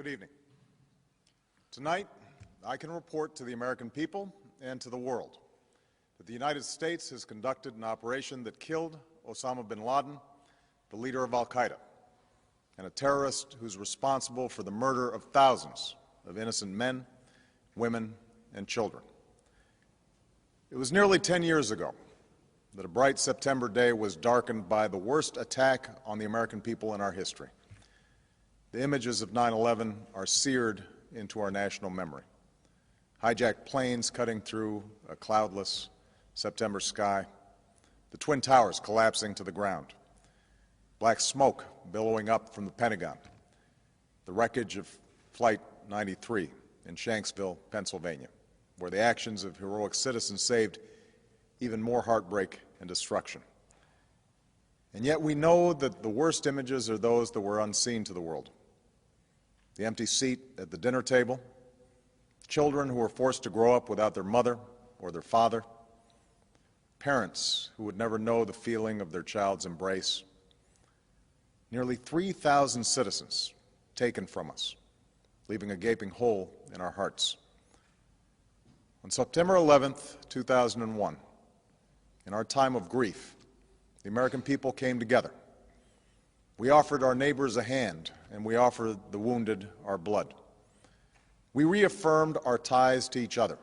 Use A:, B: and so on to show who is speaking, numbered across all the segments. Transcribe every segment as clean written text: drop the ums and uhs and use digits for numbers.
A: Good evening. Tonight, I can report to the American people and to the world that the United States has conducted an operation that killed Osama Bin Laden, the leader of al-Qaeda, and a terrorist who's responsible for the murder of thousands of innocent men, women, and children. It was nearly 10 years ago that a bright September day was darkened by the worst attack on the American people in our history. The images of 9/11 are seared into our national memory. Hijacked planes cutting through a cloudless September sky, the Twin Towers collapsing to the ground, black smoke billowing up from the Pentagon, the wreckage of Flight 93 in Shanksville, Pennsylvania, where the actions of heroic citizens saved even more heartbreak and destruction. And yet we know that the worst images are those that were unseen to the world. The empty seat at the dinner table, children who were forced to grow up without their mother or their father, parents who would never know the feeling of their child's embrace, nearly 3,000 citizens taken from us, leaving a gaping hole in our hearts. On September 11th, 2001, in our time of grief, the American people came together. We offered our neighbors a hand, and we offered the wounded our blood. We reaffirmed our ties to each other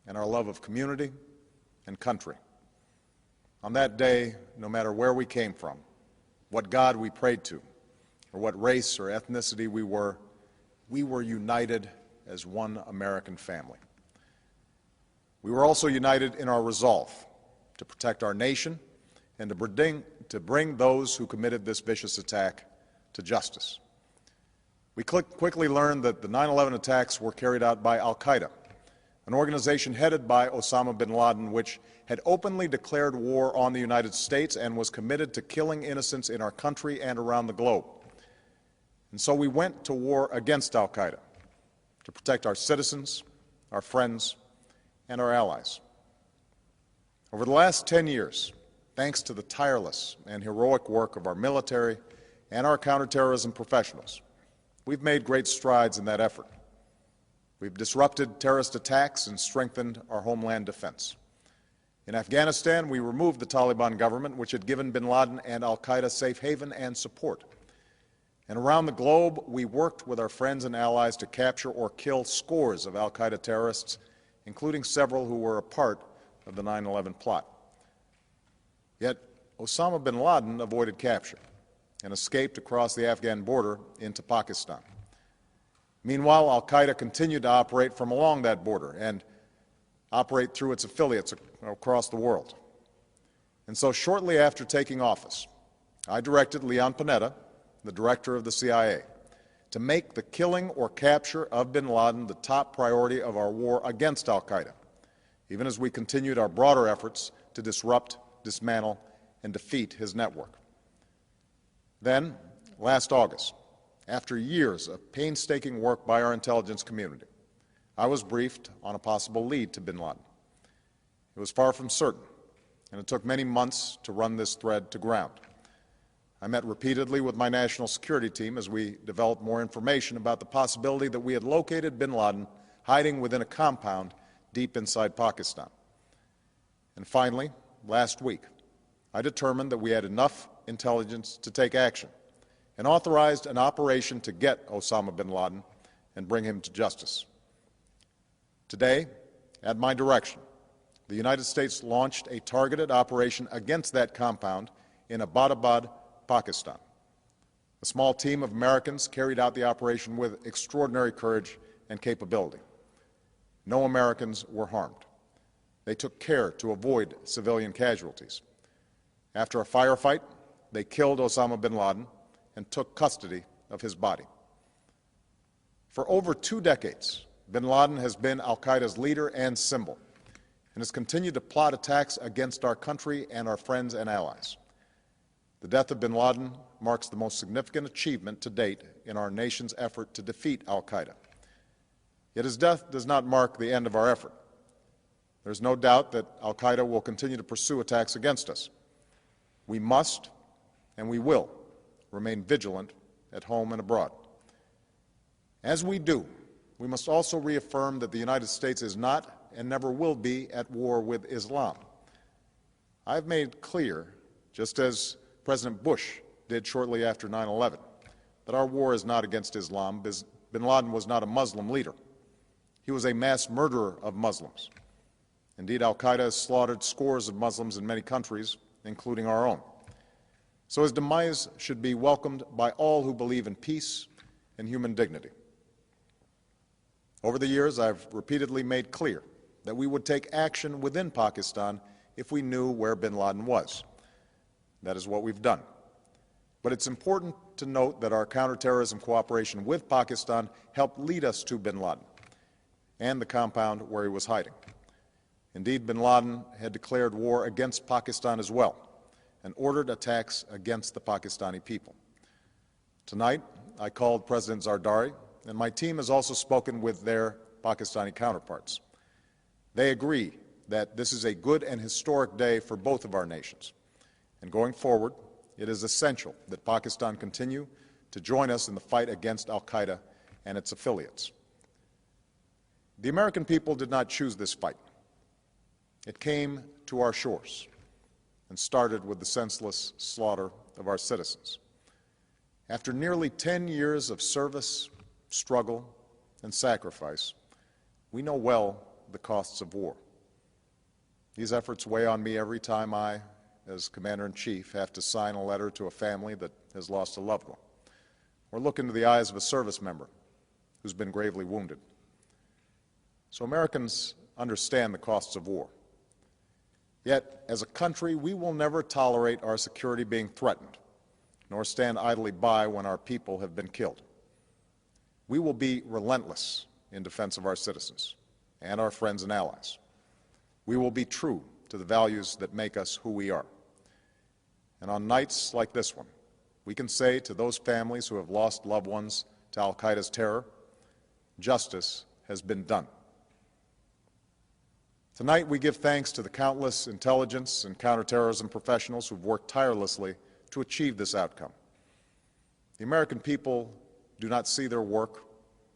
A: and our love of community and country. On that day, no matter where we came from, what God we prayed to, or what race or ethnicity we were united as one American family. We were also united in our resolve to protect our nation and to bring those who committed this vicious attack to justice. We quickly learned that the 9/11 attacks were carried out by al-Qaeda, an organization headed by Osama Bin Laden, which had openly declared war on the United States and was committed to killing innocents in our country and around the globe. And so we went to war against al-Qaeda to protect our citizens, our friends, and our allies. Over the last 10 years, thanks to the tireless and heroic work of our military and our counterterrorism professionals, we've made great strides in that effort. We've disrupted terrorist attacks and strengthened our homeland defense. In Afghanistan, we removed the Taliban government, which had given bin Laden and al-Qaeda safe haven and support. And around the globe, we worked with our friends and allies to capture or kill scores of al-Qaeda terrorists, including several who were a part of the 9/11 plot. Yet Osama bin Laden avoided capture and escaped across the Afghan border into Pakistan. Meanwhile, al-Qaeda continued to operate from along that border and operate through its affiliates across the world. And so shortly after taking office, I directed Leon Panetta, the director of the CIA, to make the killing or capture of bin Laden the top priority of our war against al-Qaeda, even as we continued our broader efforts to disrupt, dismantle, and defeat his network. Then, last August, after years of painstaking work by our intelligence community, I was briefed on a possible lead to bin Laden. It was far from certain, and it took many months to run this thread to ground. I met repeatedly with my national security team as we developed more information about the possibility that we had located bin Laden hiding within a compound deep inside Pakistan. And finally, last week, I determined that we had enough intelligence to take action and authorized an operation to get Osama bin Laden and bring him to justice. Today, at my direction, the United States launched a targeted operation against that compound in Abbottabad, Pakistan. A small team of Americans carried out the operation with extraordinary courage and capability. No Americans were harmed. They took care to avoid civilian casualties. After a firefight, they killed Osama bin Laden and took custody of his body. For over 2 decades, bin Laden has been al-Qaeda's leader and symbol, and has continued to plot attacks against our country and our friends and allies. The death of bin Laden marks the most significant achievement to date in our nation's effort to defeat al-Qaeda. Yet his death does not mark the end of our effort. There is no doubt that al-Qaeda will continue to pursue attacks against us. We must and we will remain vigilant at home and abroad. As we do, we must also reaffirm that the United States is not and never will be at war with Islam. I've made clear, just as President Bush did shortly after 9/11, that our war is not against Islam. Bin Laden was not a Muslim leader. He was a mass murderer of Muslims. Indeed, al-Qaeda has slaughtered scores of Muslims in many countries, including our own. So his demise should be welcomed by all who believe in peace and human dignity. Over the years, I've repeatedly made clear that we would take action within Pakistan if we knew where bin Laden was. That is what we've done. But it's important to note that our counterterrorism cooperation with Pakistan helped lead us to bin Laden and the compound where he was hiding. Indeed, bin Laden had declared war against Pakistan as well and ordered attacks against the Pakistani people. Tonight, I called President Zardari, and my team has also spoken with their Pakistani counterparts. They agree that this is a good and historic day for both of our nations. And going forward, it is essential that Pakistan continue to join us in the fight against al-Qaeda and its affiliates. The American people did not choose this fight. It came to our shores and started with the senseless slaughter of our citizens. After nearly 10 years of service, struggle, and sacrifice, we know well the costs of war. These efforts weigh on me every time I, as Commander-in-Chief, have to sign a letter to a family that has lost a loved one, or look into the eyes of a service member who's been gravely wounded. So Americans understand the costs of war. Yet, as a country, we will never tolerate our security being threatened, nor stand idly by when our people have been killed. We will be relentless in defense of our citizens and our friends and allies. We will be true to the values that make us who we are. And on nights like this one, we can say to those families who have lost loved ones to al-Qaeda's terror, justice has been done. Tonight, we give thanks to the countless intelligence and counterterrorism professionals who've worked tirelessly to achieve this outcome. The American people do not see their work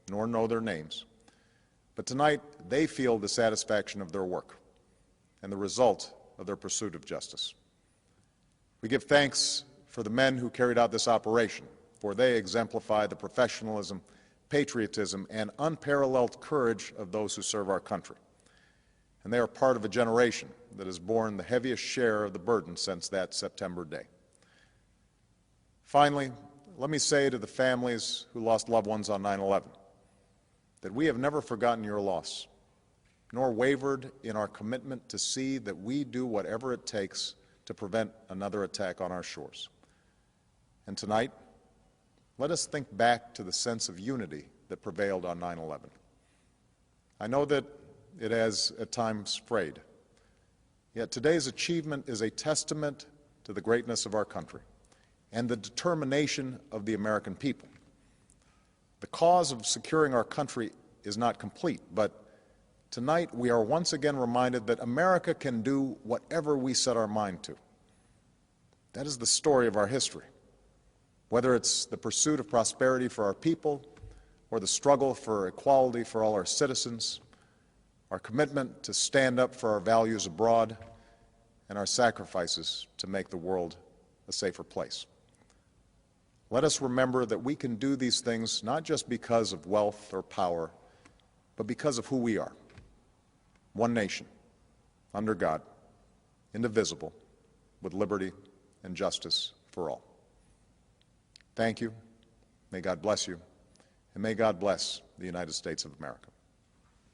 A: nor know their names, but tonight they feel the satisfaction of their work and the result of their pursuit of justice. We give thanks for the men who carried out this operation, for they exemplify the professionalism, patriotism, and unparalleled courage of those who serve our country. And they are part of a generation that has borne the heaviest share of the burden since that September day. Finally, let me say to the families who lost loved ones on 9/11 that we have never forgotten your loss, nor wavered in our commitment to see that we do whatever it takes to prevent another attack on our shores. And tonight, let us think back to the sense of unity that prevailed on 9/11. I know that it has at times frayed, yet today's achievement is a testament to the greatness of our country and the determination of the American people. The cause of securing our country is not complete, but tonight we are once again reminded that America can do whatever we set our mind to. That is the story of our history. Whether it's the pursuit of prosperity for our people or the struggle for equality for all our citizens, our commitment to stand up for our values abroad, and our sacrifices to make the world a safer place. Let us remember that we can do these things not just because of wealth or power, but because of who we are. One nation, under God, indivisible, with liberty and justice for all. Thank you. May God bless you, and may God bless the United States of America.